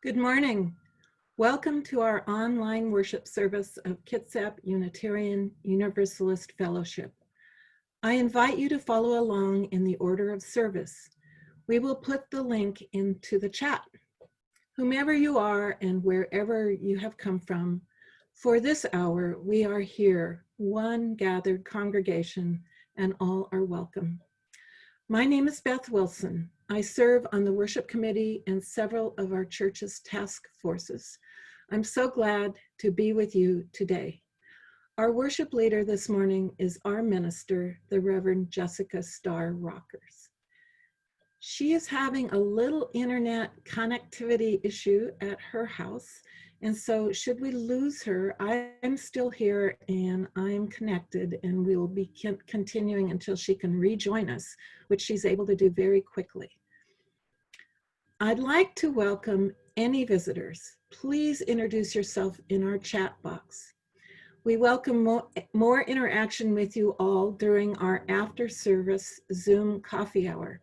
Good morning. Welcome to our online worship service of Kitsap Unitarian Universalist Fellowship. I invite you to follow along in the order of service. We will put the link into the chat. Whomever you are and wherever you have come from, for this hour we are here, one gathered congregation, and all are welcome. My name is Beth Wilson. I serve on the worship committee and several of our church's task forces. I'm so glad to be with you today. Our worship leader this morning is our minister, the Reverend Jessica Starr Rockers. She is having a little internet connectivity issue at her house, and so should we lose her, I'm still here and I'm connected, and we'll be continuing until she can rejoin us, which she's able to do very quickly. I'd like to welcome any visitors. Please introduce yourself in our chat box. We welcome more interaction with you all during our after-service Zoom coffee hour.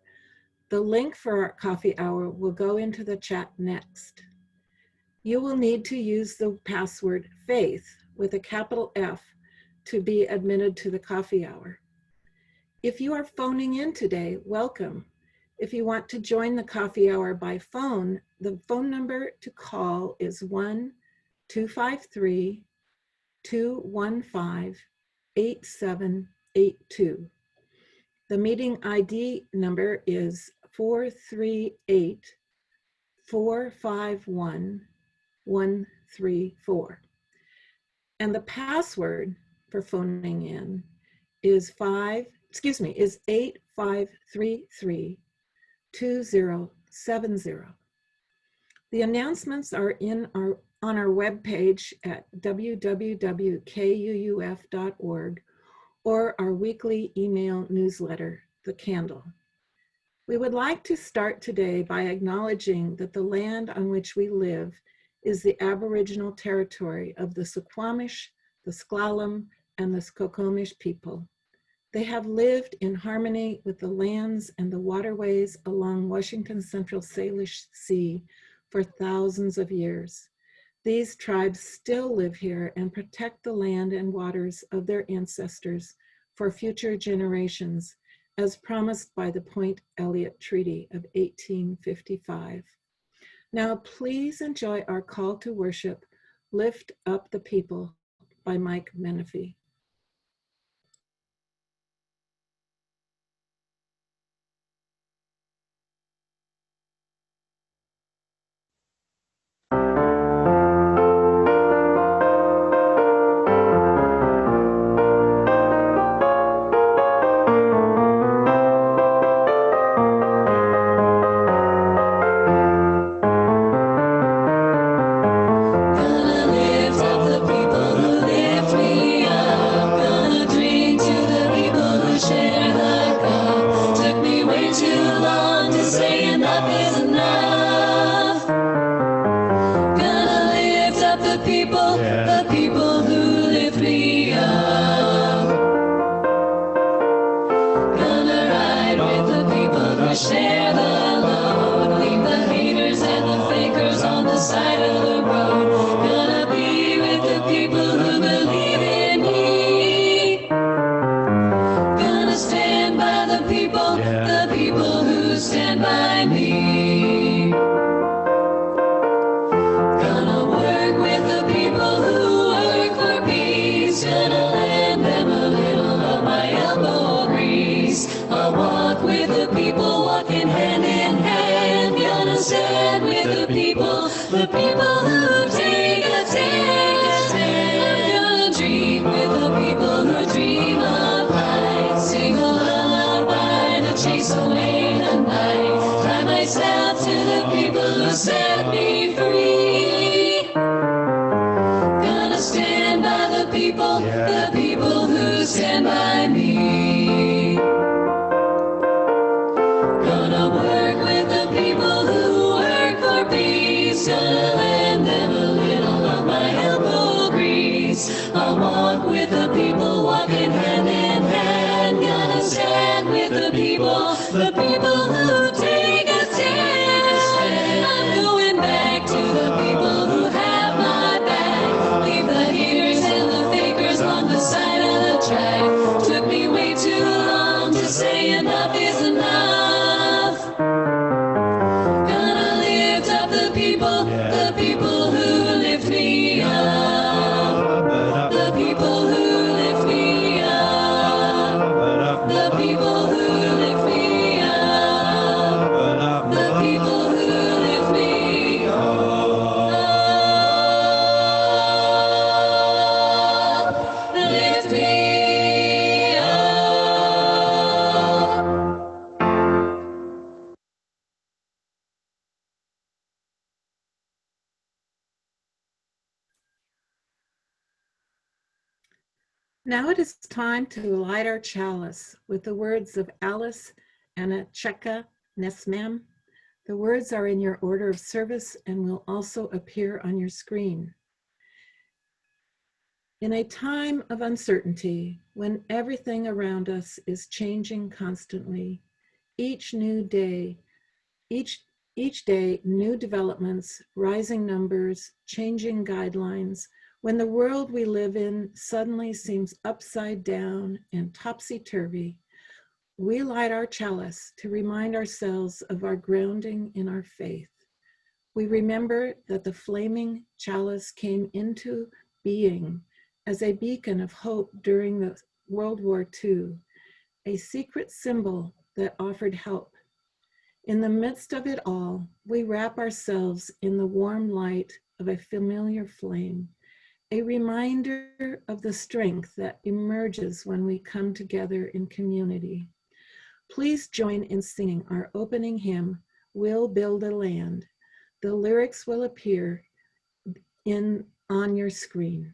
The link for our coffee hour will go into the chat next. You will need to use the password FAITH with a capital F to be admitted to the coffee hour. If you are phoning in today, welcome. If you want to join the coffee hour by phone, the phone number to call is 1-253-215-8782. The meeting ID number is 438-451-134. And the password for phoning in is 8533-2070. The announcements are on our webpage at www.kuuf.org or our weekly email newsletter, The Candle. We would like to start today by acknowledging that the land on which we live is the Aboriginal territory of the Suquamish, the Sklallam, and the Skokomish people. They have lived in harmony with the lands and the waterways along Washington's Central Salish Sea for thousands of years. These tribes still live here and protect the land and waters of their ancestors for future generations, as promised by the Point Elliott Treaty of 1855. Now, please enjoy our call to worship, Lift Up the People by Mike Menifee. The people who take a stand. I'm going back to the Now it is time to light our chalice with the words of Alice Anacheka Nesmam. The words are in your order of service and will also appear on your screen. In a time of uncertainty, when everything around us is changing constantly, each day, new developments, rising numbers, changing guidelines, when the world we live in suddenly seems upside down and topsy-turvy, we light our chalice to remind ourselves of our grounding in our faith. We remember that the flaming chalice came into being as a beacon of hope during the World War II, a secret symbol that offered help. In the midst of it all, we wrap ourselves in the warm light of a familiar flame, a reminder of the strength that emerges when we come together in community. Please join in singing our opening hymn, We'll Build a Land. The lyrics will appear on your screen.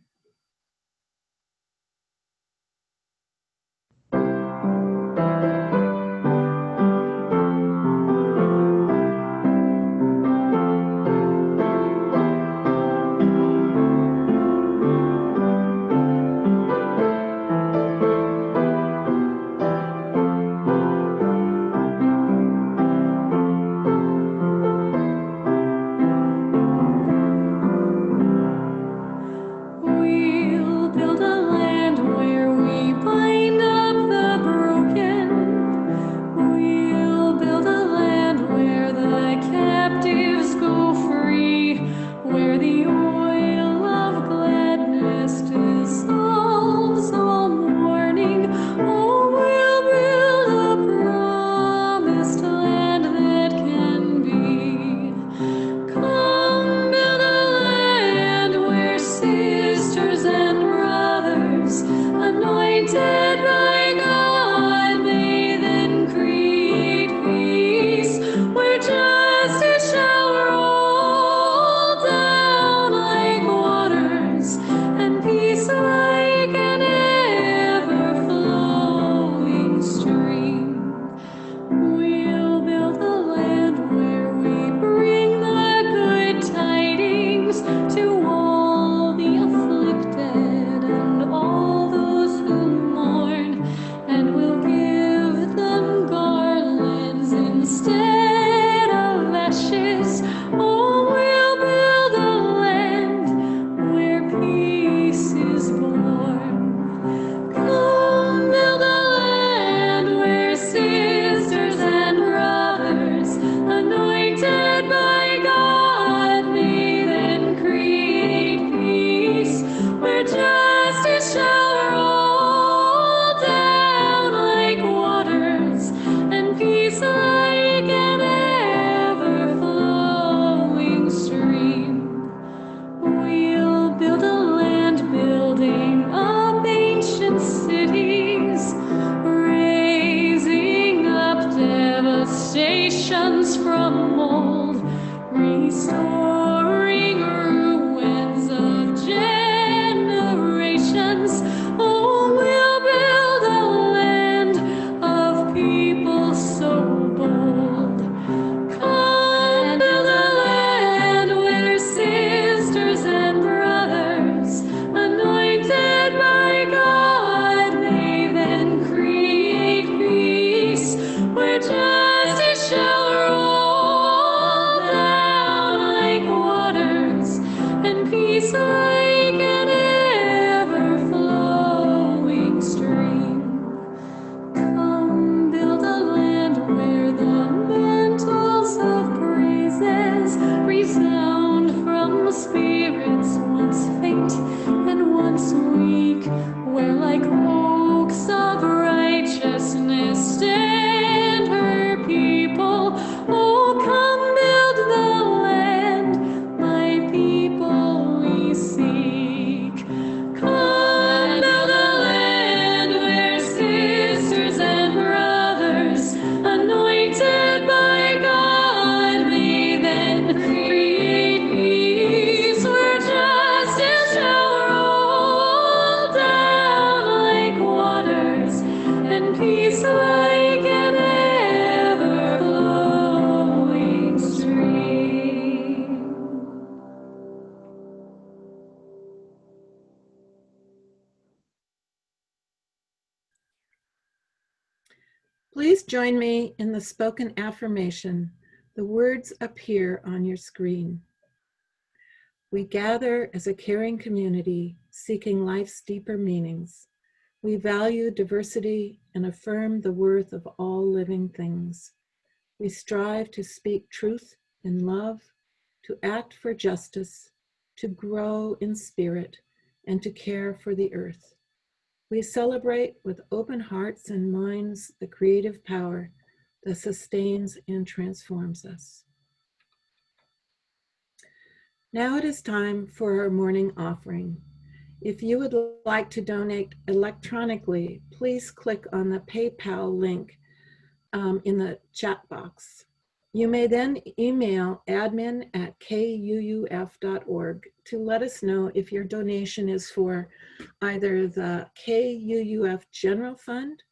Justice shall rule. Please join me in the spoken affirmation. The words appear on your screen. We gather as a caring community, seeking life's deeper meanings. We value diversity and affirm the worth of all living things. We strive to speak truth in love, to act for justice, to grow in spirit, and to care for the earth. We celebrate with open hearts and minds the creative power that sustains and transforms us. Now it is time for our morning offering. If you would like to donate electronically, please click on the PayPal link in the chat box. You may then email admin@kuuf.org to let us know if your donation is for either the KUUF General Fund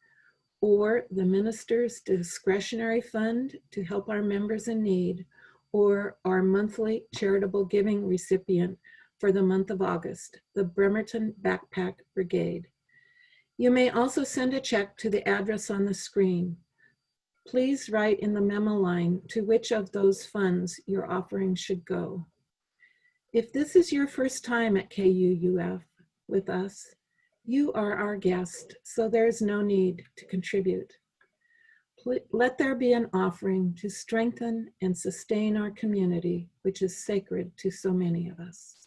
or the Minister's Discretionary Fund to help our members in need, or our monthly charitable giving recipient for the month of August, the Bremerton Backpack Brigade. You may also send a check to the address on the screen. Please write in the memo line to which of those funds your offering should go. If this is your first time at KUUF with us, you are our guest, so there's no need to contribute. Let there be an offering to strengthen and sustain our community, which is sacred to so many of us.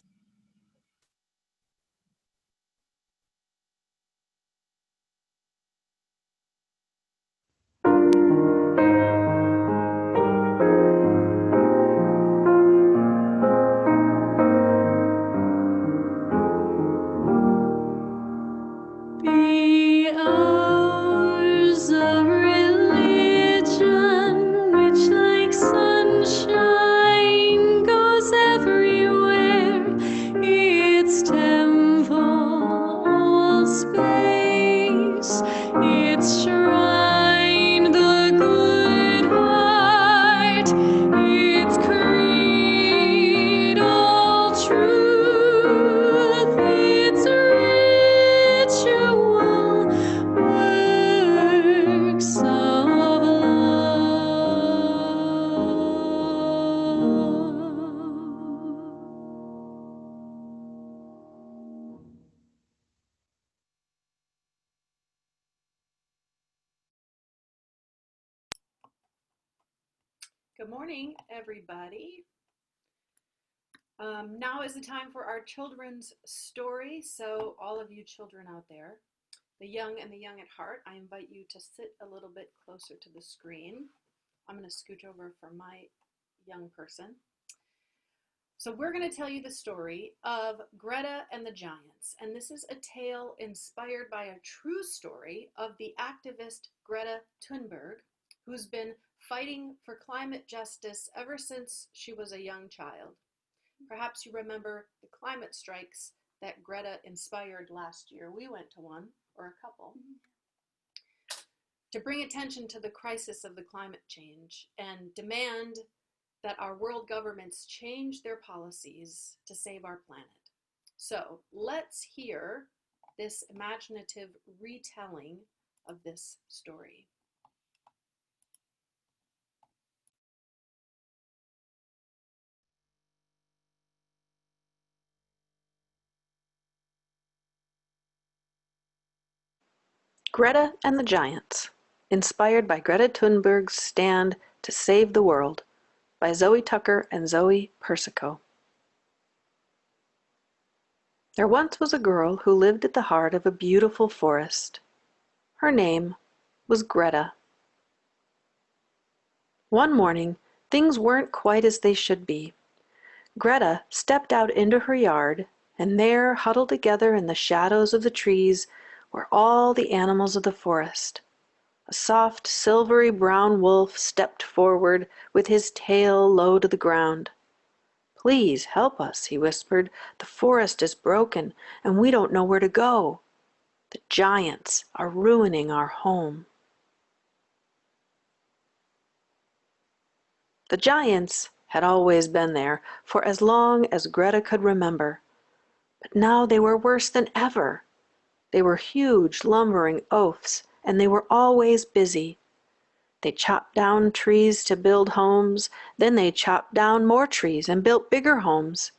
Be ours a religion which, like sunshine, goes everywhere. Its temple, all space, its shrine, the good heart, its creed, all truth, its ritual works of love. Good morning, everybody. Now is the time for our children's story. So all of you children out there, the young and the young at heart, I invite you to sit a little bit closer to the screen. I'm going to scooch over for my young person. So we're going to tell you the story of Greta and the Giants. And this is a tale inspired by a true story of the activist Greta Thunberg, who's been fighting for climate justice ever since she was a young child. Perhaps you remember the climate strikes that Greta inspired last year. We went to one, or a couple, to bring attention to the crisis of the climate change and demand that our world governments change their policies to save our planet. So let's hear this imaginative retelling of this story. Greta and the Giants, inspired by Greta Thunberg's stand to save the world, by Zoe Tucker and Zoe Persico. There once was a girl who lived at the heart of a beautiful forest. Her name was Greta. One morning, things weren't quite as they should be. Greta stepped out into her yard, and there, huddled together in the shadows of the trees, were all the animals of the forest. A soft, silvery brown wolf stepped forward with his tail low to the ground. "Please help us," he whispered. "The forest is broken, and we don't know where to go. The giants are ruining our home." The giants had always been there for as long as Greta could remember. But now they were worse than ever. They were huge, lumbering oafs, and they were always busy. They chopped down trees to build homes, then they chopped down more trees and built bigger homes.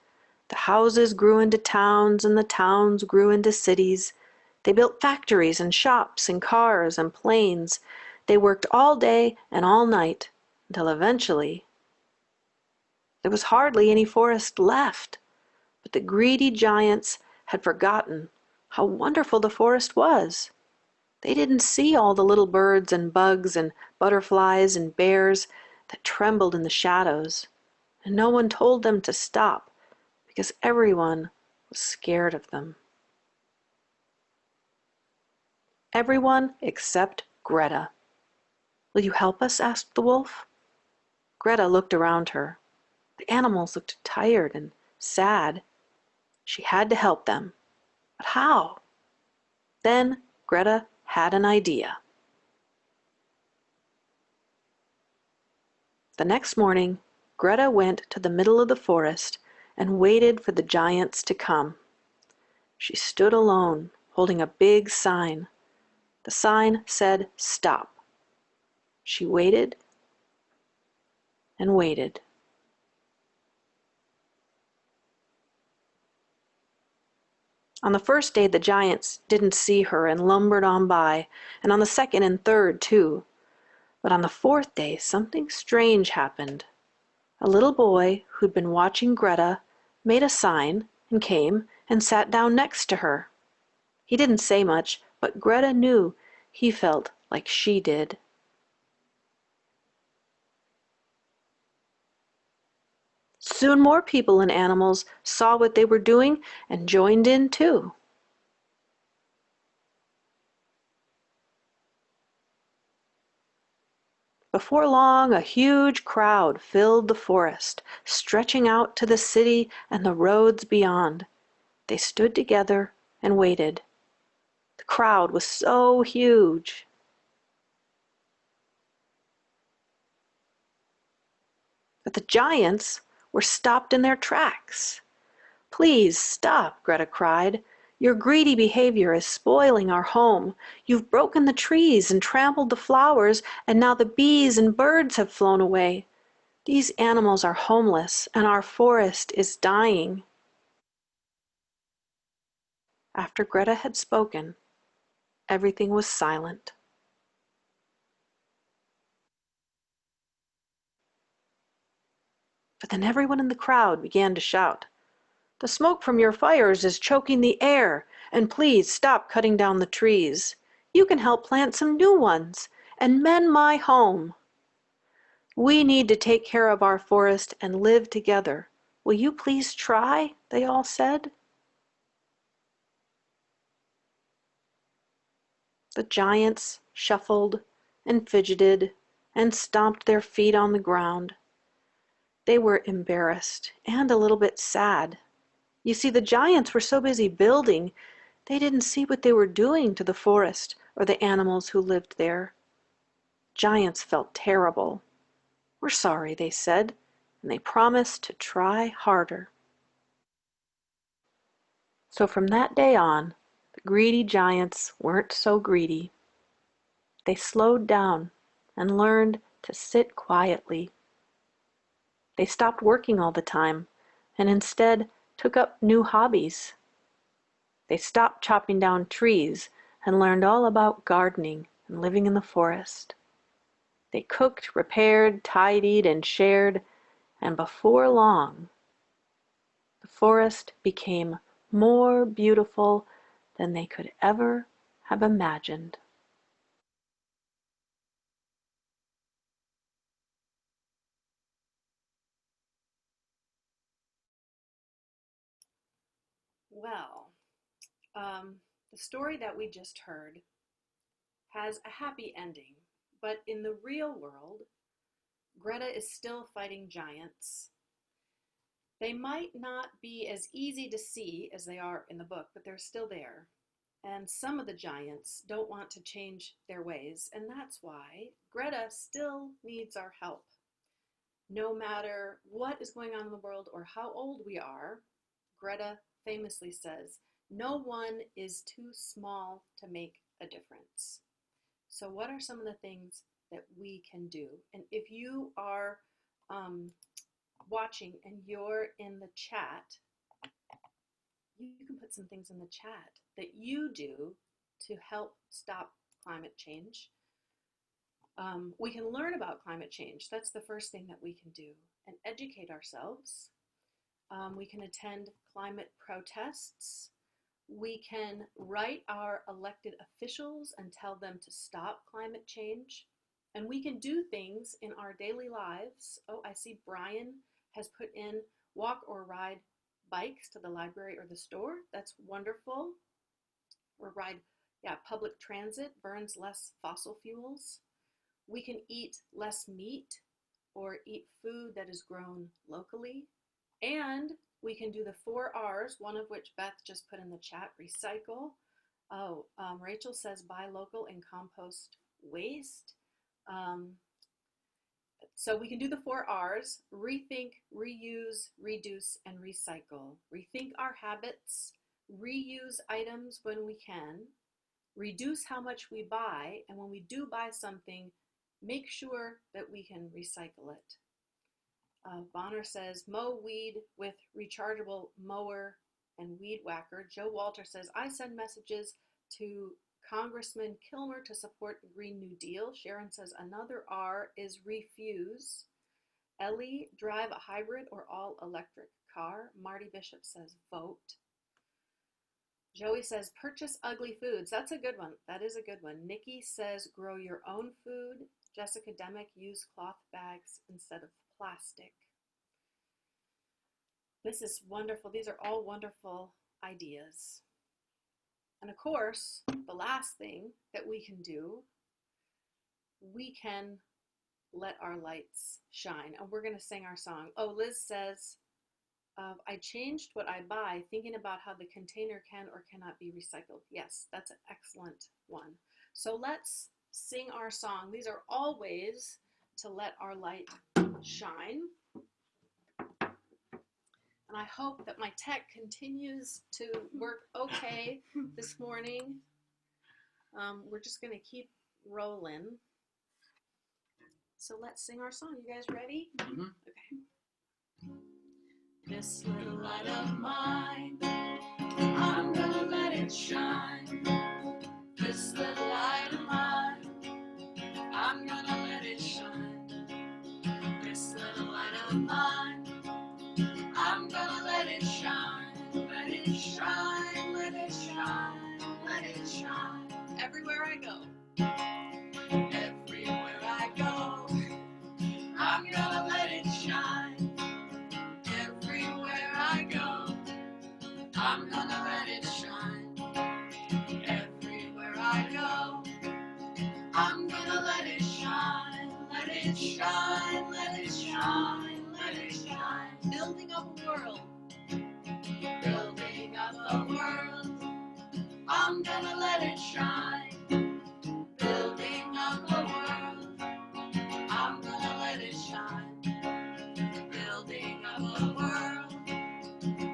The houses grew into towns and the towns grew into cities. They built factories and shops and cars and planes. They worked all day and all night until eventually there was hardly any forest left. But the greedy giants had forgotten how wonderful the forest was. They didn't see all the little birds and bugs and butterflies and bears that trembled in the shadows, and no one told them to stop because everyone was scared of them. Everyone except Greta. "Will you help us?" asked the wolf. Greta looked around her. The animals looked tired and sad. She had to help them. But how? Then Greta had an idea. The next morning, Greta went to the middle of the forest and waited for the giants to come. She stood alone, holding a big sign. The sign said, "Stop." She waited and waited. On the first day, the giants didn't see her and lumbered on by, and on the second and third, too. But on the fourth day, something strange happened. A little boy who'd been watching Greta made a sign and came and sat down next to her. He didn't say much, but Greta knew he felt like she did. Soon more people and animals saw what they were doing and joined in too. Before long, a huge crowd filled the forest, stretching out to the city and the roads beyond. They stood together and waited. The crowd was so huge. But the giants were stopped in their tracks. "Please stop," Greta cried. "Your greedy behavior is spoiling our home. You've broken the trees and trampled the flowers, and now the bees and birds have flown away. These animals are homeless, and our forest is dying." After Greta had spoken, everything was silent. But then everyone in the crowd began to shout, "The smoke from your fires is choking the air, and please stop cutting down the trees. You can help plant some new ones and mend my home. We need to take care of our forest and live together. Will you please try?" they all said. The giants shuffled and fidgeted and stomped their feet on the ground. They were embarrassed and a little bit sad. You see, the giants were so busy building, they didn't see what they were doing to the forest or the animals who lived there. Giants felt terrible. "We're sorry," they said, and they promised to try harder. So from that day on, the greedy giants weren't so greedy. They slowed down and learned to sit quietly. They stopped working all the time and instead took up new hobbies. They stopped chopping down trees and learned all about gardening and living in the forest. They cooked, repaired, tidied, and shared, and before long, the forest became more beautiful than they could ever have imagined. Well, the story that we just heard has a happy ending, but in the real world, Greta is still fighting giants. They might not be as easy to see as they are in the book, but they're still there. And some of the giants don't want to change their ways, and that's why Greta still needs our help. No matter what is going on in the world or how old we are, Greta famously says, "No one is too small to make a difference." So, what are some of the things that we can do. And if you are watching and you're in the chat, you can put some things in the chat that you do to help stop climate change. We can learn about climate change. That's the first thing that we can do, and educate ourselves. We can attend climate protests. We can write our elected officials and tell them to stop climate change. And we can do things in our daily lives. Oh, I see Brian has put in walk or ride bikes to the library or the store. That's wonderful. Or ride, public transit burns less fossil fuels. We can eat less meat or eat food that is grown locally. And we can do the 4 R's, one of which Beth just put in the chat: recycle. Oh, Rachel says buy local and compost waste. So we can do the 4 R's: rethink, reuse, reduce, and recycle. Rethink our habits, reuse items when we can, reduce how much we buy, and when we do buy something, make sure that we can recycle it. Bonner says, mow weed with rechargeable mower and weed whacker. Joe Walter says, I send messages to Congressman Kilmer to support the Green New Deal. Sharon says, another R is refuse. Ellie, drive a hybrid or all electric car. Marty Bishop says, vote. Joey says, purchase ugly foods. That's a good one. That is a good one. Nikki says, grow your own food. Jessica Demick, use cloth bags instead of plastic. This is wonderful. These are all wonderful ideas. And of course, the last thing that we can do, we can let our lights shine. And we're going to sing our song. Oh, Liz says, I changed what I buy, thinking about how the container can or cannot be recycled. Yes, that's an excellent one. So let's sing our song. These are all ways to let our light shine. And I hope that my tech continues to work okay this morning. We're just going to keep rolling. So let's sing our song. You guys ready? Mm-hmm. Okay. This little light of mine, I'm gonna let it shine. This little light of mine, I'm gonna let it shine. This little light of mine, I'm gonna let it shine. Let it shine, let it shine, let it shine. Everywhere I go, everywhere I go, I'm gonna let it shine. Everywhere I go, I'm gonna let it shine. Everywhere I go, I'm gonna let it shine. Let it shine, let it shine, let it shine. Building up a world, building up a world, I'm gonna let it shine. Building up a world, I'm gonna let it shine. Building up a world,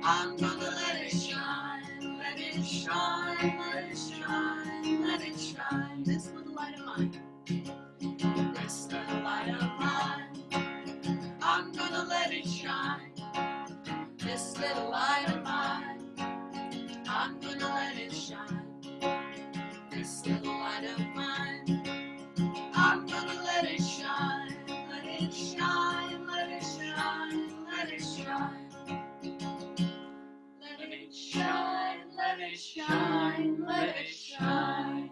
I'm gonna let it shine. Let it shine, let it shine, let it shine. This little light of mine, this little light of mine, I'm gonna let it shine. This little light of mine, I'm gonna let it shine. This little light of mine, I'm gonna let it shine. Let it shine, let it shine, let it shine. Let it shine, let it shine, let it shine.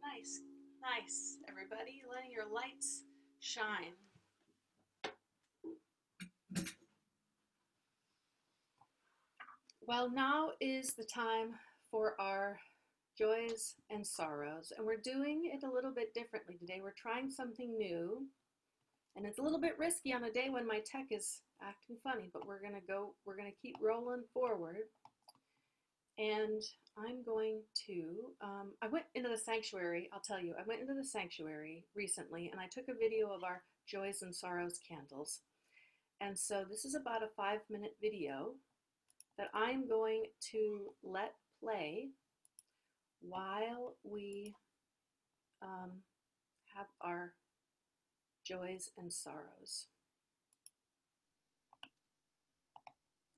Nice, nice, everybody, letting your lights shine. Well, now is the time for our joys and sorrows, and we're doing it a little bit differently today. We're trying something new, and it's a little bit risky on a day when my tech is acting funny, but we're gonna keep rolling forward. And I'm going to, I went into the sanctuary, I'll tell you, I went into the sanctuary recently and I took a video of our Joys and Sorrows candles. And so this is about a 5-minute video that I'm going to let play while we have our joys and sorrows.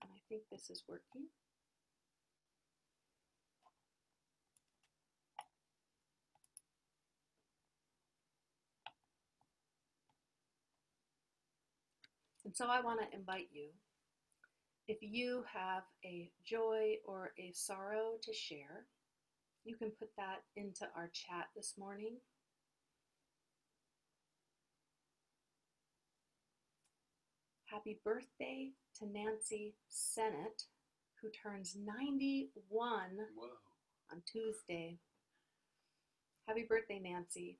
And I think this is working. And so I want to invite you, if you have a joy or a sorrow to share, you can put that into our chat this morning. Happy birthday to Nancy Sennett, who turns 91 on Tuesday. Happy birthday, Nancy.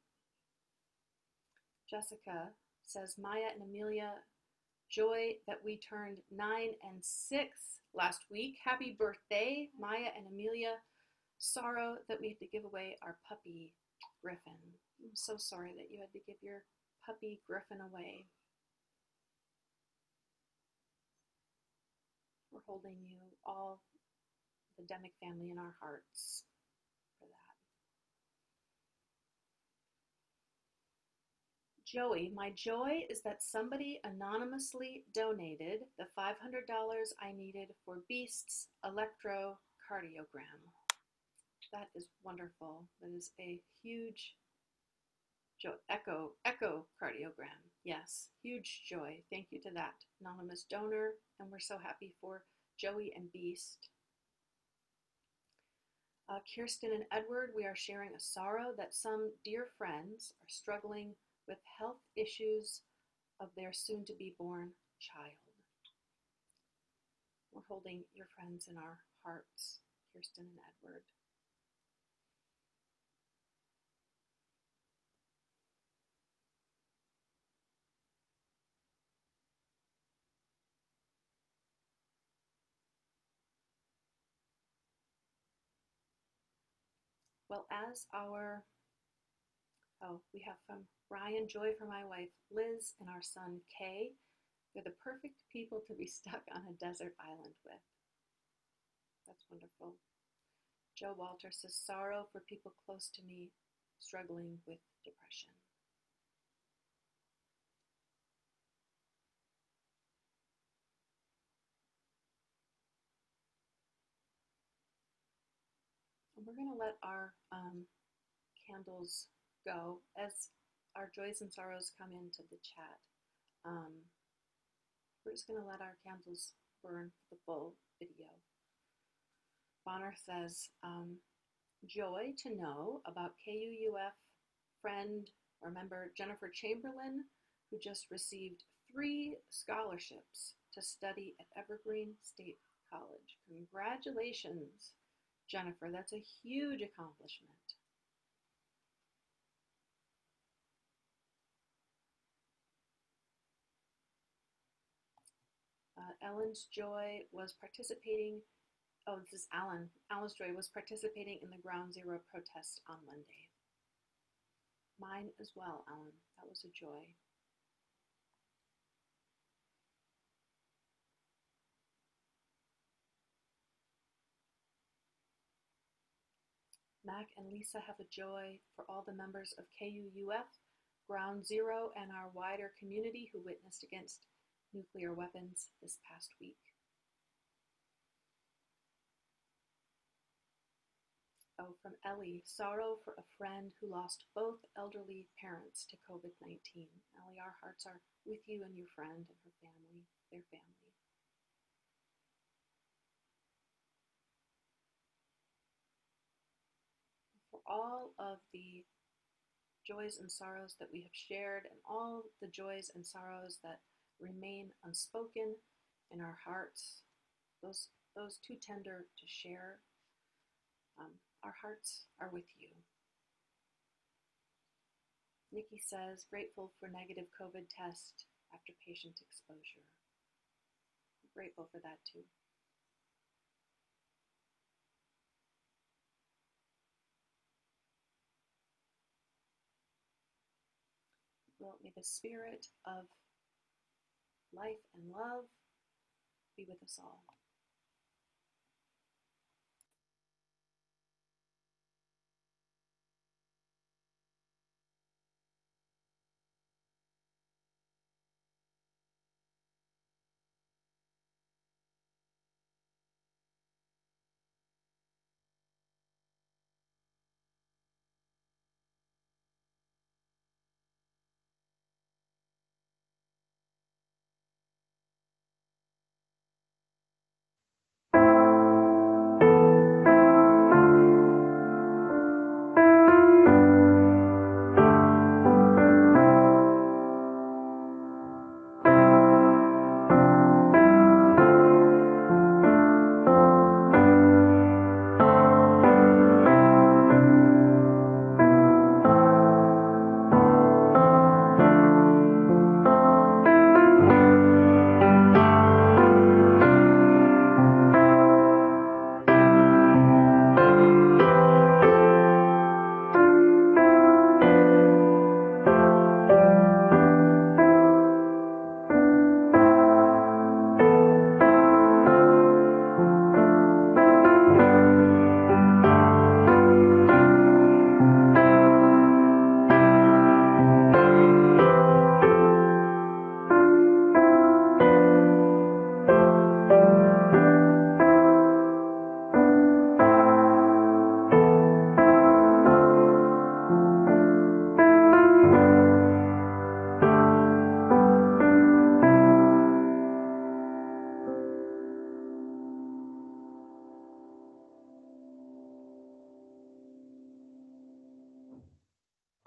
Jessica says, Maya and Amelia, joy that we turned 9 and 6 last week. Happy birthday, Maya and Amelia. Sorrow that we had to give away our puppy, Griffin. I'm so sorry that you had to give your puppy, Griffin, away. We're holding you, all the Demick family, in our hearts for that. Joey, my joy is that somebody anonymously donated the $500 I needed for Beast's electrocardiogram. That is wonderful. That is a huge joy. Echocardiogram. Yes, huge joy. Thank you to that anonymous donor, and we're so happy for Joey and Beast. Kirsten and Edward, we are sharing a sorrow that some dear friends are struggling with health issues of their soon-to-be born child. We're holding your friends in our hearts, Kirsten and Edward. Well, as our, we have from Ryan, joy for my wife Liz and our son Kay. They're the perfect people to be stuck on a desert island with. That's wonderful. Joe Walter says, sorrow for people close to me struggling with depression. And we're going to let our candles go as our joys and sorrows come into the chat. We're just going to let our candles burn for the full video. Bonner says, joy to know about KUUF friend or member Jennifer Chamberlain, who just received 3 scholarships to study at Evergreen State College. Congratulations, Jennifer. That's a huge accomplishment. Ellen's joy was participating, this is Alan. Alan's joy was participating in the Ground Zero protest on Monday. Mine as well, Alan. That was a joy. Mac and Lisa have a joy for all the members of KUUF, Ground Zero, and our wider community who witnessed against nuclear weapons this past week. Oh, from Ellie, sorrow for a friend who lost both elderly parents to COVID-19. Ellie, our hearts are with you and your friend and her family, their family. For all of the joys and sorrows that we have shared and all the joys and sorrows that remain unspoken in our hearts, those too tender to share, our hearts are with you. Nikki says, grateful for negative COVID test after patient exposure. I'm grateful for that too. Well, may the spirit of life and love be with us all.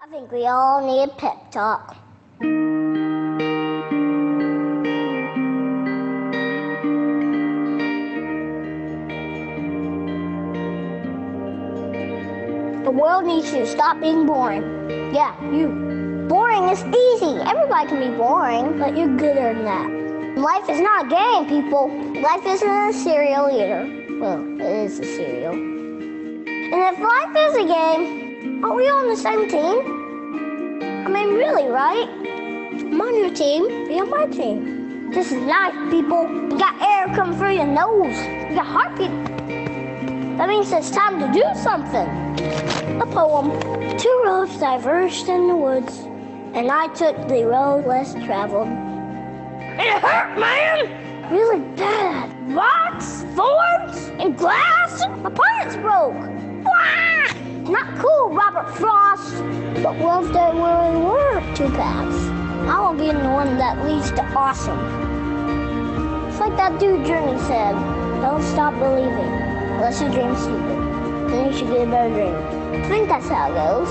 I think we all need a pep talk. The world needs you to stop being boring. Yeah, you. Boring is easy. Everybody can be boring, but you're gooder than that. Life is not a game, people. Life isn't a cereal either. Well, it is a cereal. And if life is a game, are we on the same team? I mean, really, right? I'm on your team, be on my team. This is life, people. You got air coming through your nose. You got heartbeat. That means it's time to do something. A poem. Two roads diverged in the woods, and I took the road less traveled. It hurt, man! Really bad. Rocks, thorns, and glass. My parts broke. Wah! Not cool, Robert Frost. But what if there really were two paths? I want to be the one that leads to awesome. It's like that dude Journey said, don't stop believing unless you dream stupid. Then you should get a better dream. I think that's how it goes.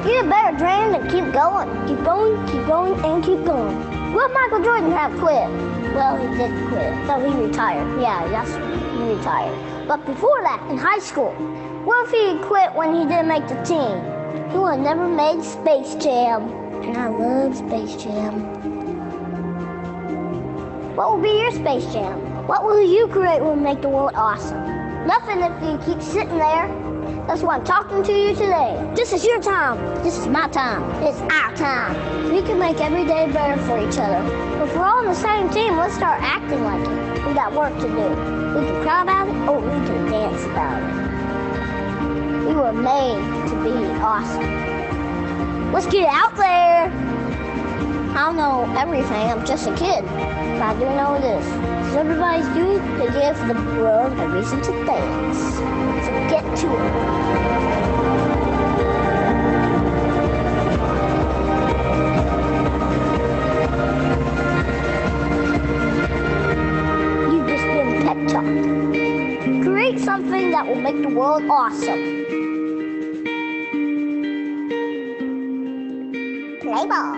Get a better dream and keep going. Keep going, and keep going. Will Michael Jordan have quit? Well, he did quit. So he retired. Yeah, that's right. He retired. But before that, in high school, what if he quit when he didn't make the team? He would have never made Space Jam. And I love Space Jam. What will be your Space Jam? What will you create will make the world awesome? Nothing if you keep sitting there. That's why I'm talking to you today. This is your time. This is my time. It's our time. We can make every day better for each other. If we're all on the same team, let's start acting like it. We got work to do. We can cry about it, or we can dance about it. We were made to be awesome. Let's get out there. I don't know everything. I'm just a kid. But I do know this. Because everybody's doing to give the world a reason to dance. So get to it. You've just been pep talked. Create something that will make the world awesome. Play ball.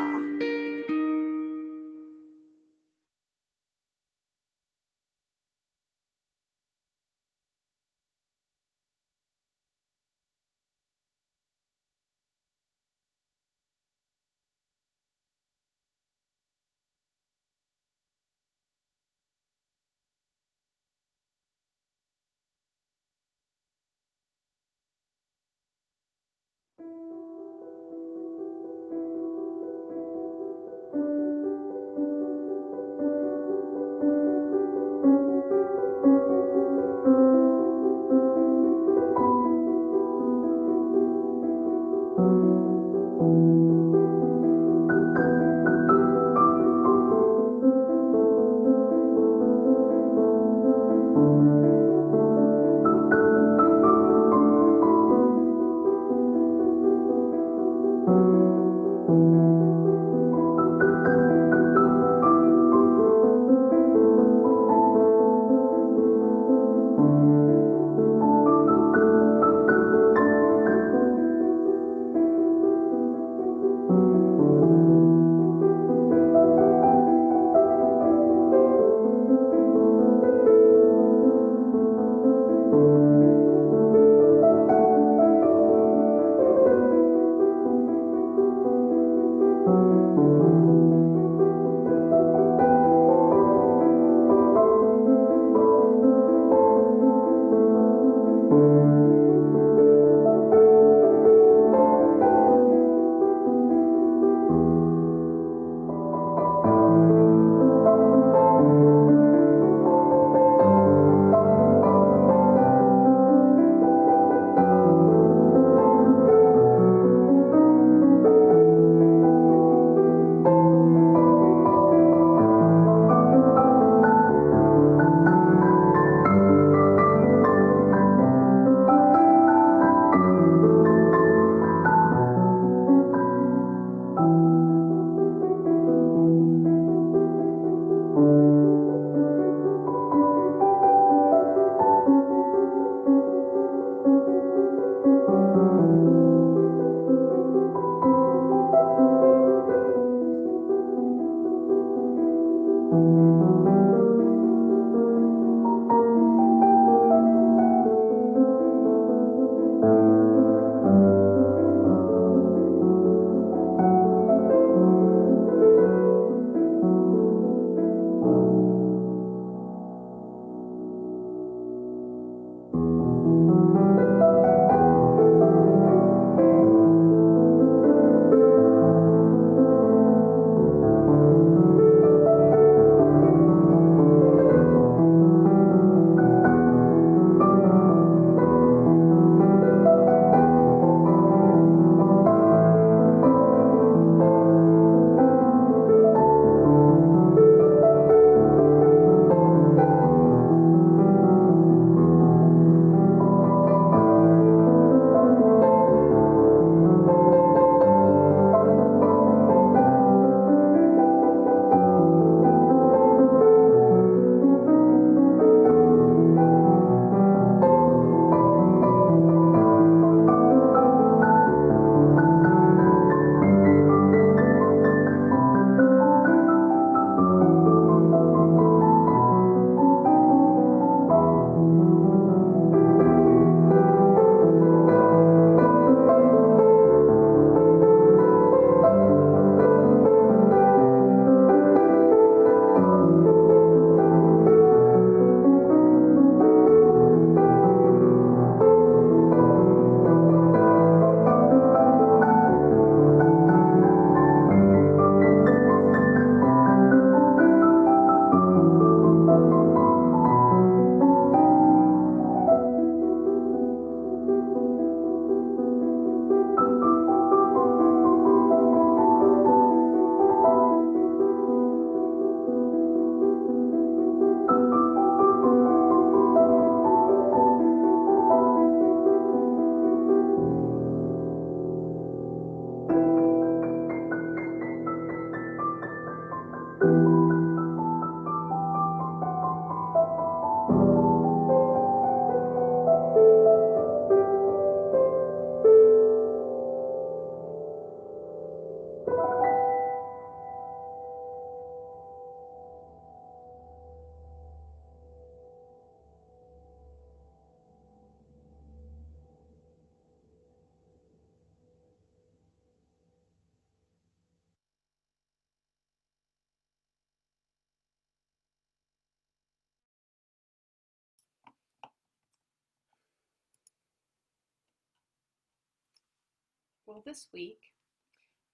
Well, this week,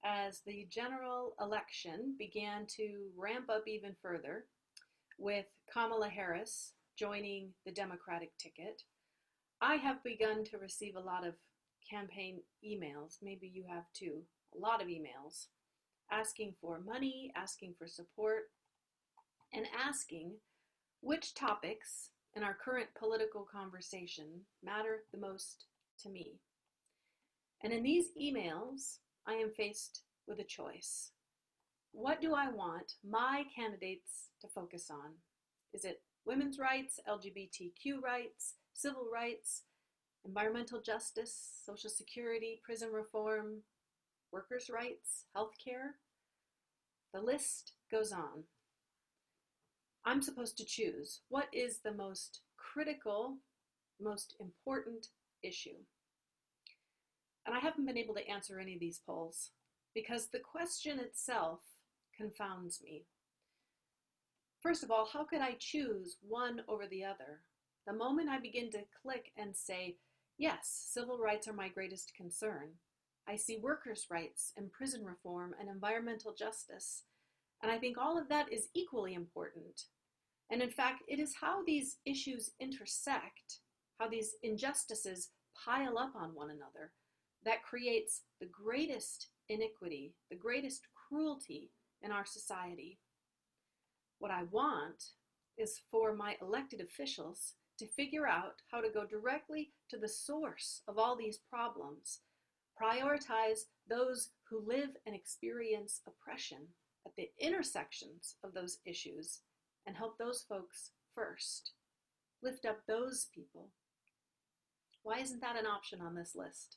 as the general election began to ramp up even further, with Kamala Harris joining the Democratic ticket, I have begun to receive a lot of campaign emails. Maybe you have too. A lot of emails asking for money, asking for support, and asking which topics in our current political conversation matter the most to me. And in these emails, I am faced with a choice. What do I want my candidates to focus on? Is it women's rights, LGBTQ rights, civil rights, environmental justice, Social Security, prison reform, workers' rights, healthcare? The list goes on. I'm supposed to choose what is the most critical, most important issue. And I haven't been able to answer any of these polls because the question itself confounds me. First of all, how could I choose one over the other? The moment I begin to click and say, yes, civil rights are my greatest concern, I see workers' rights and prison reform and environmental justice, and I think all of that is equally important. And in fact, it is how these issues intersect, how these injustices pile up on one another, that creates the greatest iniquity, the greatest cruelty in our society. What I want is for my elected officials to figure out how to go directly to the source of all these problems, prioritize those who live and experience oppression at the intersections of those issues, and help those folks first. Lift up those people. Why isn't that an option on this list?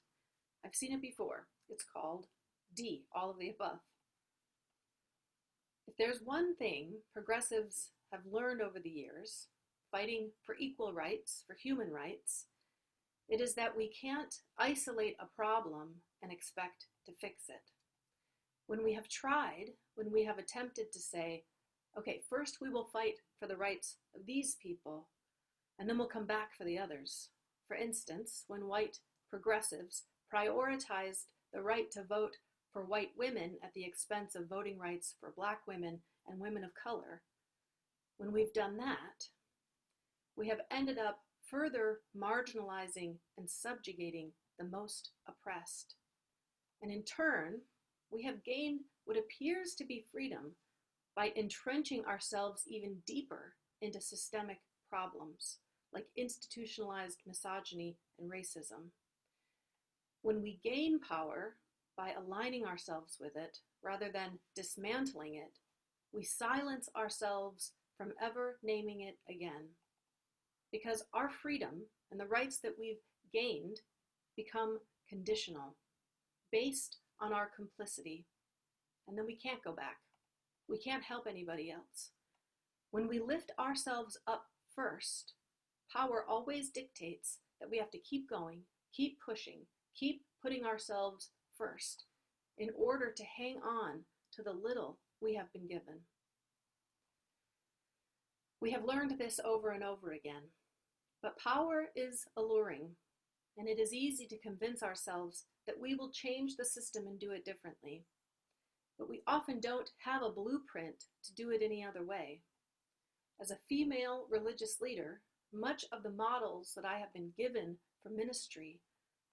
I've seen it before. It's called D, all of the above. If there's one thing progressives have learned over the years, fighting for equal rights, for human rights, it is that we can't isolate a problem and expect to fix it. When we have tried, when we have attempted to say, okay, first we will fight for the rights of these people, and then we'll come back for the others. For instance, when white progressives prioritized the right to vote for white women at the expense of voting rights for Black women and women of color, when we've done that, we have ended up further marginalizing and subjugating the most oppressed. And in turn, we have gained what appears to be freedom by entrenching ourselves even deeper into systemic problems like institutionalized misogyny and racism. When we gain power by aligning ourselves with it rather than dismantling it, we silence ourselves from ever naming it again. Because our freedom and the rights that we've gained become conditional, based on our complicity, and then we can't go back. We can't help anybody else. When we lift ourselves up first, power always dictates that we have to keep going, keep pushing, keep putting ourselves first in order to hang on to the little we have been given. We have learned this over and over again, but power is alluring, and it is easy to convince ourselves that we will change the system and do it differently. But we often don't have a blueprint to do it any other way. As a female religious leader, much of the models that I have been given for ministry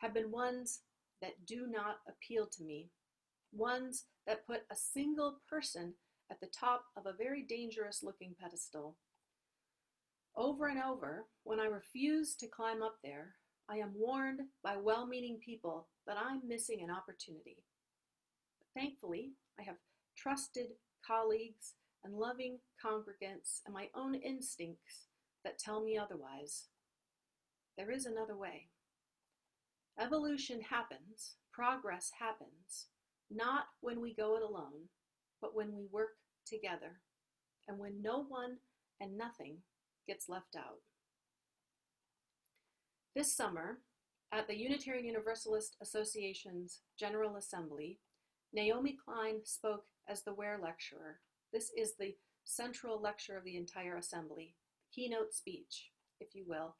have been ones that do not appeal to me, ones that put a single person at the top of a very dangerous looking pedestal. Over and over, when I refuse to climb up there, I am warned by well-meaning people that I'm missing an opportunity. But thankfully, I have trusted colleagues and loving congregants and my own instincts that tell me otherwise. There is another way. Evolution happens, progress happens, not when we go it alone, but when we work together, and when no one and nothing gets left out. This summer, at the Unitarian Universalist Association's General Assembly, Naomi Klein spoke as the Ware Lecturer. This is the central lecture of the entire assembly, keynote speech, if you will.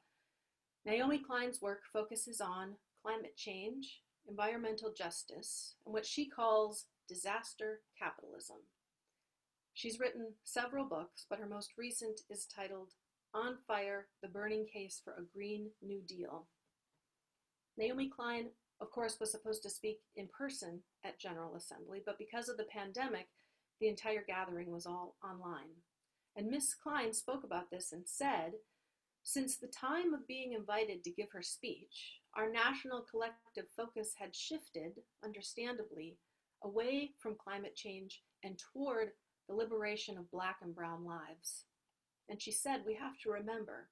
Naomi Klein's work focuses on climate change environmental justice, and what she calls disaster capitalism. She's written several books, but her most recent is titled On Fire, The Burning Case for a Green New Deal. Naomi Klein, of course, was supposed to speak in person at General Assembly, but because of the pandemic, the entire gathering was all online. And Ms. Klein spoke about this and said, since the time of being invited to give her speech, our national collective focus had shifted, understandably, away from climate change and toward the liberation of Black and brown lives. And she said, we have to remember,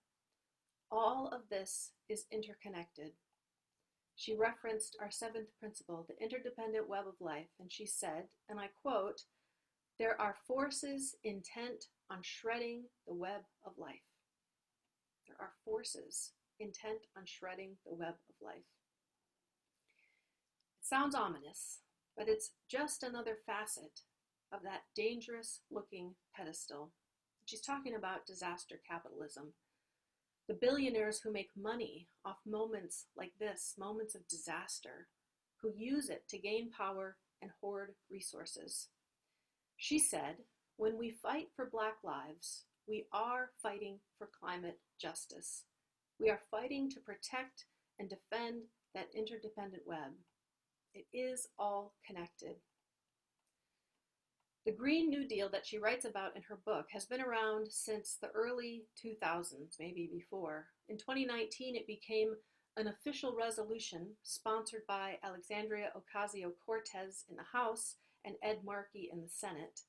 all of this is interconnected. She referenced our seventh principle, the interdependent web of life, and she said, and I quote, there are forces intent on shredding the web of life. There are forces intent on shredding the web of life. It sounds ominous, but it's just another facet of that dangerous looking pedestal. She's talking about disaster capitalism. The billionaires who make money off moments like this, moments of disaster, who use it to gain power and hoard resources. She said, when we fight for Black lives, we are fighting for climate justice. We are fighting to protect and defend that interdependent web. It is all connected. The Green New Deal that she writes about in her book has been around since the early 2000s, maybe before. In 2019, it became an official resolution sponsored by Alexandria Ocasio-Cortez in the House and Ed Markey in the Senate.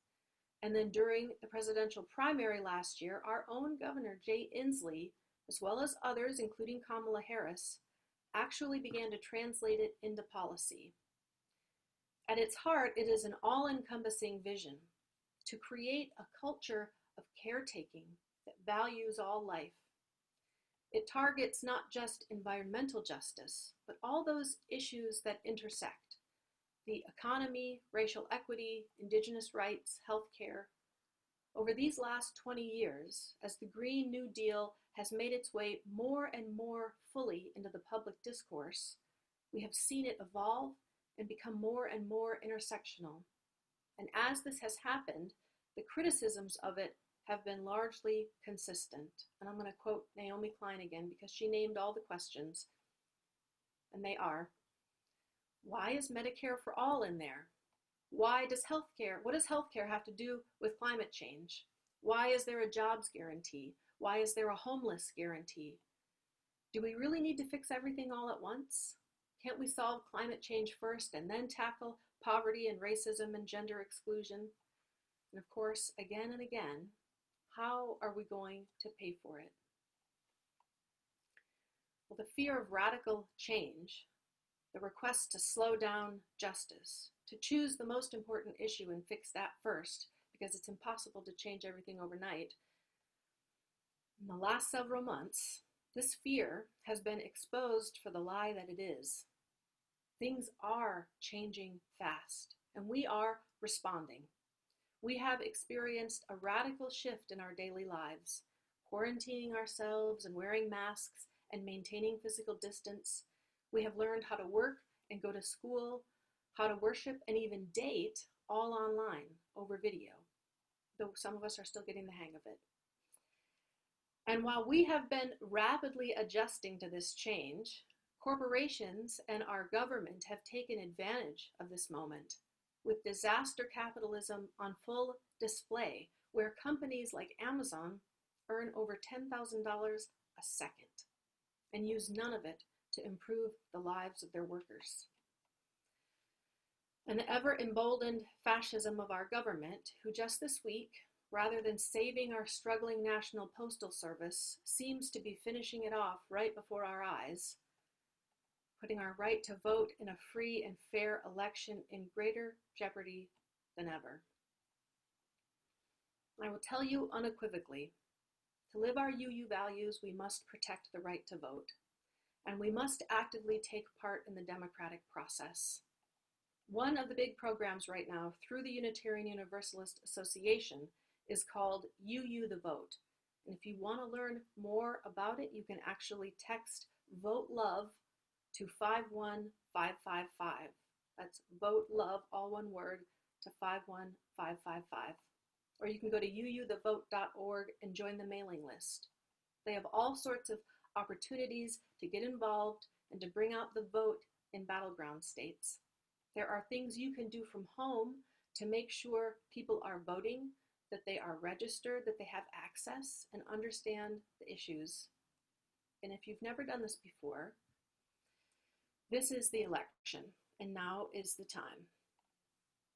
And then during the presidential primary last year, our own Governor Jay Inslee, as well as others, including Kamala Harris, actually began to translate it into policy. At its heart, it is an all-encompassing vision to create a culture of caretaking that values all life. It targets not just environmental justice, but all those issues that intersect: the economy, racial equity, indigenous rights, healthcare. Over these last 20 years, as the Green New Deal has made its way more and more fully into the public discourse, we have seen it evolve and become more and more intersectional. And as this has happened, the criticisms of it have been largely consistent. And I'm going to quote Naomi Klein again because she named all the questions, and they are, why is Medicare for all in there? What does healthcare have to do with climate change? Why is there a jobs guarantee? Why is there a homeless guarantee? Do we really need to fix everything all at once? Can't we solve climate change first and then tackle poverty and racism and gender exclusion? And of course, again and again, how are we going to pay for it? Well, the fear of radical change, the request to slow down justice, to choose the most important issue and fix that first, because it's impossible to change everything overnight. In the last several months, this fear has been exposed for the lie that it is. Things are changing fast, and we are responding. We have experienced a radical shift in our daily lives, quarantining ourselves and wearing masks and maintaining physical distance. We have learned how to work and go to school, how to worship and even date all online over video, though some of us are still getting the hang of it. And while we have been rapidly adjusting to this change, corporations and our government have taken advantage of this moment with disaster capitalism on full display, where companies like Amazon earn over $10,000 a second and use none of it to improve the lives of their workers. And the ever-emboldened fascism of our government, who just this week, rather than saving our struggling National Postal Service, seems to be finishing it off right before our eyes, putting our right to vote in a free and fair election in greater jeopardy than ever. I will tell you unequivocally, to live our UU values, we must protect the right to vote, and we must actively take part in the democratic process. One of the big programs right now through the Unitarian Universalist Association is called UU the Vote. And if you want to learn more about it, you can actually text VOTE LOVE to 555. That's vote love, all one word, to 51555. Or you can go to uuthevote.org and join the mailing list. They have all sorts of opportunities to get involved and to bring out the vote in battleground states. There are things you can do from home to make sure people are voting, that they are registered, that they have access and understand the issues. And if you've never done this before, this is the election, and now is the time.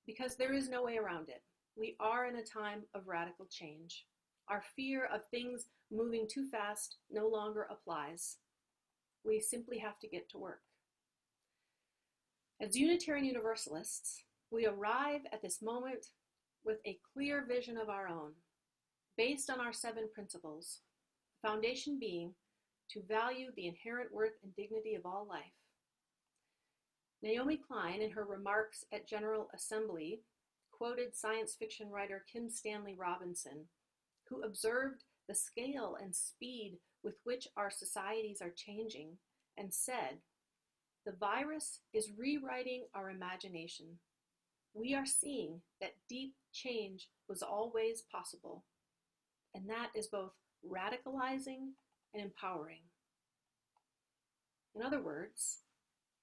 Because there is no way around it. We are in a time of radical change. Our fear of things moving too fast no longer applies. We simply have to get to work. As Unitarian Universalists, we arrive at this moment with a clear vision of our own, based on our 7 principles, the foundation being to value the inherent worth and dignity of all life. Naomi Klein, in her remarks at General Assembly, quoted science fiction writer Kim Stanley Robinson, who observed the scale and speed with which our societies are changing, and said, "The virus is rewriting our imagination. We are seeing that deep change was always possible, and that is both radicalizing and empowering." In other words,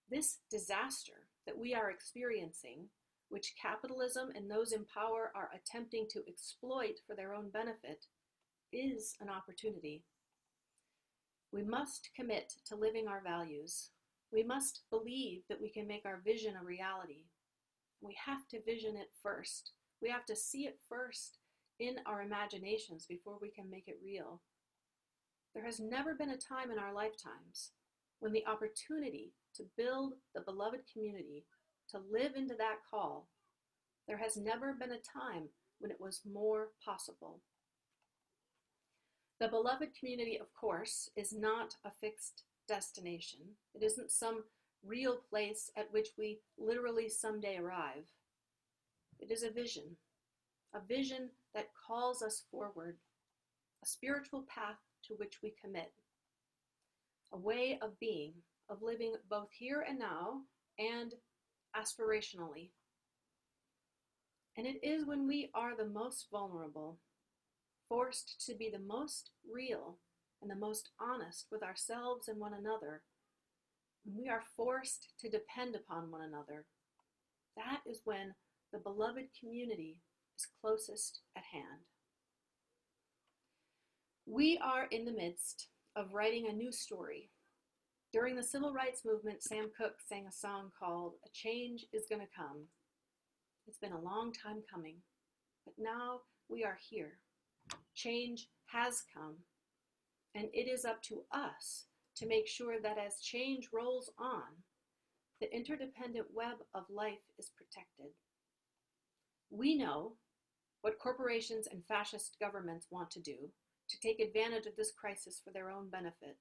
this disaster that we are experiencing, which capitalism and those in power are attempting to exploit for their own benefit, is an opportunity. We must commit to living our values. We must believe that we can make our vision a reality. We have to vision it first. We have to see it first in our imaginations before we can make it real. There has never been a time in our lifetimes when the opportunity to build the beloved community, to live into that call, there has never been a time when it was more possible. The beloved community, of course, is not a fixed destination. It isn't some real place at which we literally someday arrive. It is a vision that calls us forward, a spiritual path to which we commit, a way of being, of living both here and now and aspirationally. And it is when we are the most vulnerable, forced to be the most real and the most honest with ourselves and one another, when we are forced to depend upon one another, that is when the beloved community is closest at hand. We are in the midst of writing a new story. During the civil rights movement, Sam Cooke sang a song called "A Change is Gonna Come." It's been a long time coming, but now we are here. Change has come, and it is up to us to make sure that as change rolls on, the interdependent web of life is protected. We know what corporations and fascist governments want to do to take advantage of this crisis for their own benefit.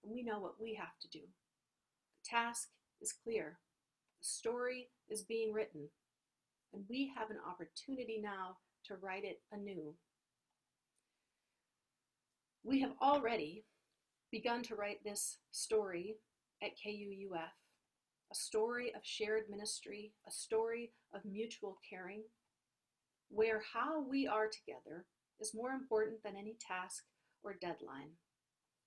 And we know what we have to do. The task is clear. The story is being written. And we have an opportunity now to write it anew. We have already begun to write this story at KUUF, a story of shared ministry, a story of mutual caring, where how we are together is more important than any task or deadline.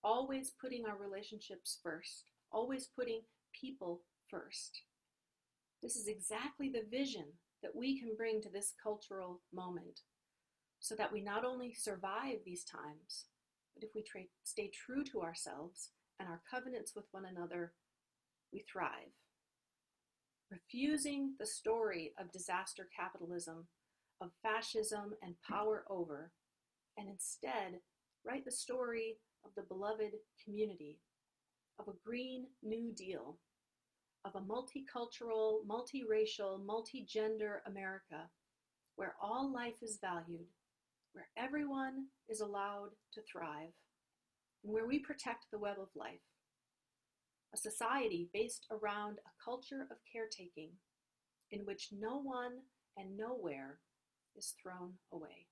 Always putting our relationships first, always putting people first. This is exactly the vision that we can bring to this cultural moment, so that we not only survive these times, but if we stay true to ourselves and our covenants with one another, we thrive. Refusing the story of disaster capitalism, of fascism and power over, and instead write the story of the beloved community, of a Green New Deal, of a multicultural, multiracial, multigender America, where all life is valued, where everyone is allowed to thrive, and where we protect the web of life. A society based around a culture of caretaking, in which no one and nowhere is thrown away.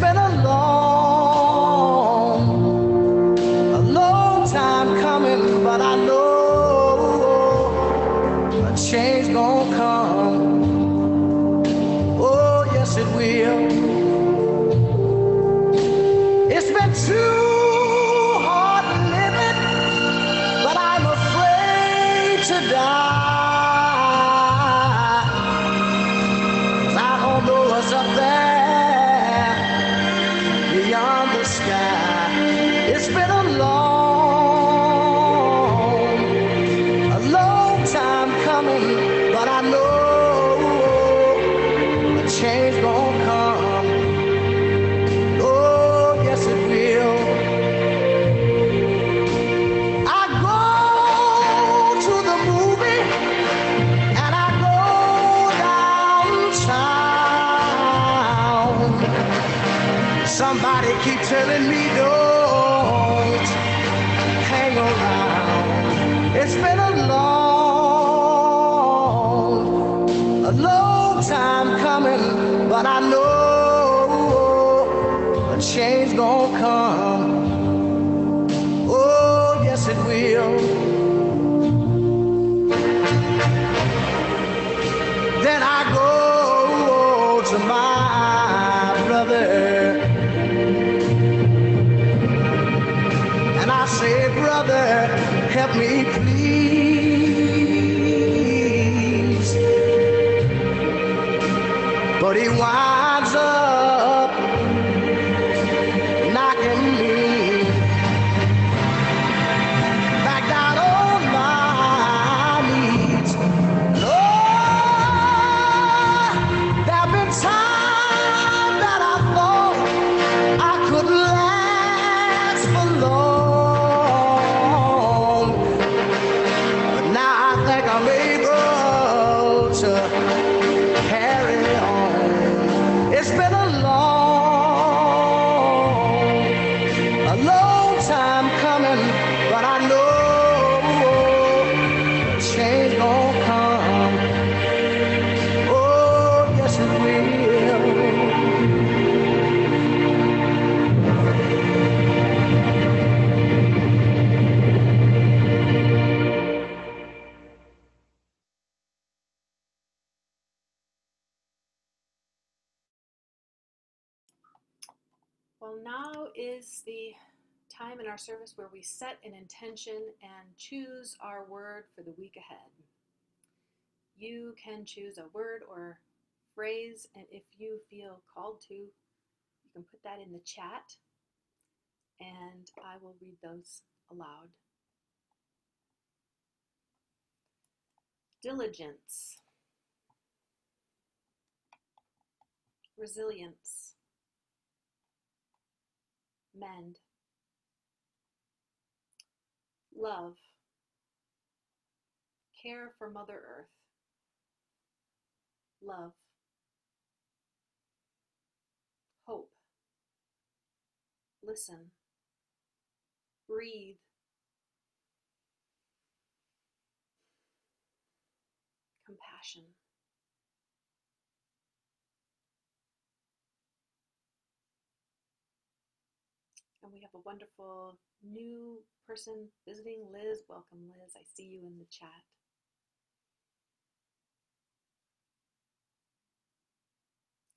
been a long time coming, but I know a change gonna come. Oh, yes, it will. It's been too hard living, but I'm afraid to die. 'Cause I don't know what's up there beyond the sky. It's been a long time coming, but I know a change gonna come. Oh, yes, it will. I go to the movie and I go downtown. Somebody keep telling me don't hang around. It's been a long time coming, but I know a change gonna come. Oh, yes, it will. Then I go to my brother and I say, brother, help me please. But he winds up knocking me back down on my knees. Lord, there've been times that I thought I couldn't last for long, but now I think I'm able to carry on. It's been a long time coming, but I know change gonna come. Oh, yes, it will. Well, now is the time in our service where we set an intention and choose our word for the week ahead. You can choose a word or phrase, and if you feel called to, you can put that in the chat, and I will read those aloud. Diligence, resilience, mend, love, care for Mother Earth, love, hope, listen, breathe, compassion. And we have a wonderful new person visiting, Liz. Welcome, Liz. I see you in the chat.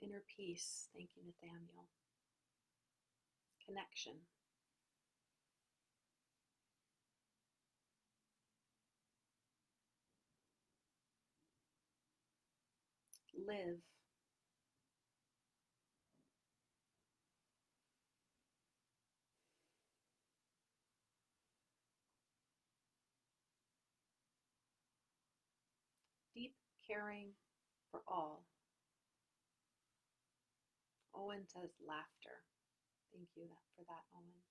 Inner peace. Thank you, Nathaniel. Connection. Live. Deep caring for all. Owen says laughter. Thank you for that, Owen.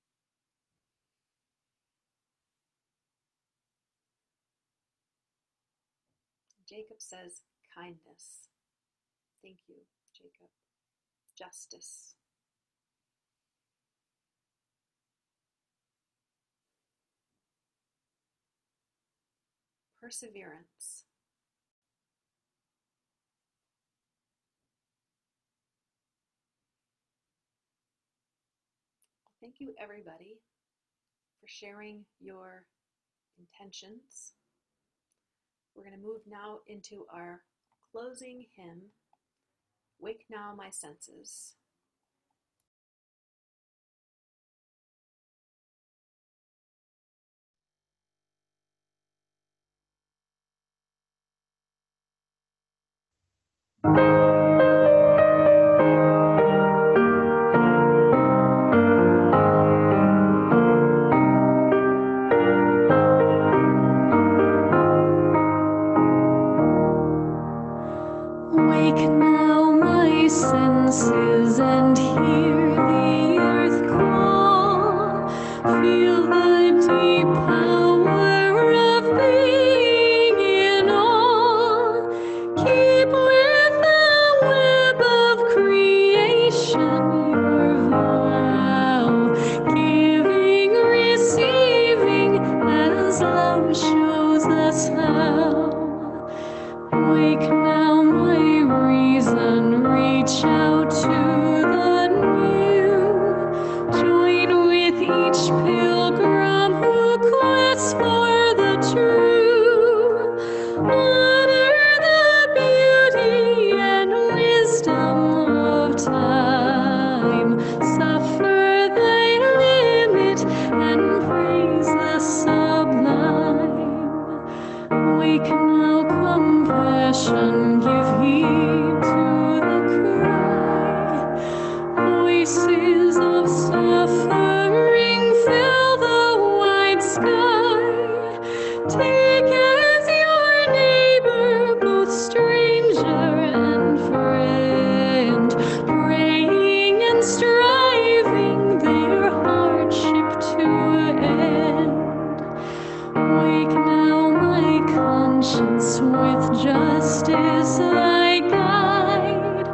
Jacob says kindness. Thank you, Jacob. Justice. Perseverance. Thank you, everybody, for sharing your intentions. We're going to move now into our closing hymn, Wake Now My Senses. Wake now my senses and hear the earth call. Feel the deep power of being in all. Keep with the web of creation your vow. Giving, receiving as love shows us how. Wake now my reason, reach out to the new. Join with each pilgrim who quests for the true. Honor the beauty and wisdom of time. Suffer thy limit and praise the sublime. Wake now compassion, give heed to the cry. Voices of suffering fill the wide sky. Take as your neighbor both stranger and friend, praying and striving their hardship to end. Wake now my conscience, with justice thy guide.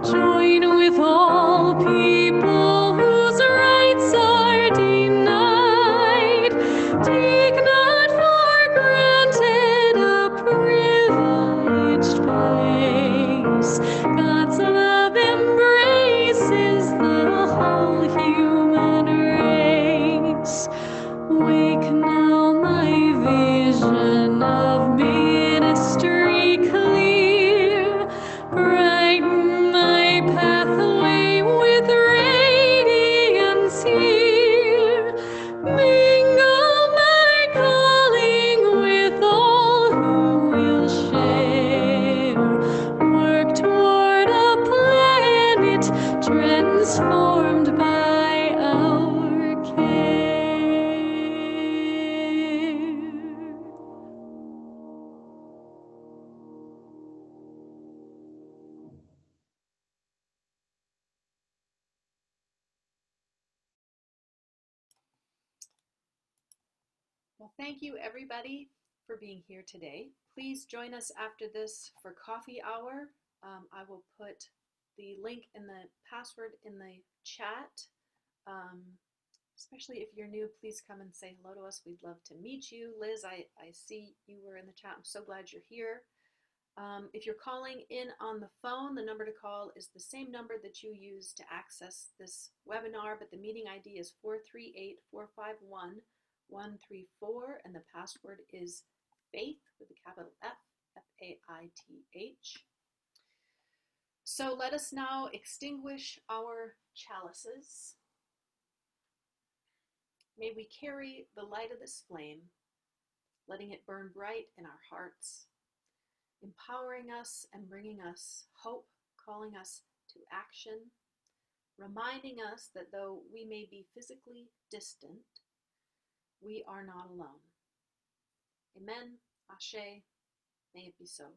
Join with all people whose rights are denied. Take not for granted a privileged place. God's love embraces the whole human race. Wake now my vision of ministry clear. Brighten my pathway with radiance here. Mingle my calling with all who will share. Work toward a planet transformed by our care. Well, thank you, everybody, for being here today. Please join us after this for coffee hour. I will put the link and the password in the chat. Especially if you're new, please come and say hello to us. We'd love to meet you. Liz, I see you were in the chat. I'm so glad you're here. If you're calling in on the phone, the number to call is the same number that you use to access this webinar, but the meeting ID is 438-451-134, and the password is FAITH with a capital F, F-A-I-T-H. So let us now extinguish our chalices. May we carry the light of this flame, letting it burn bright in our hearts, empowering us and bringing us hope, calling us to action, reminding us that though we may be physically distant, we are not alone. Amen. Ashe. May it be so.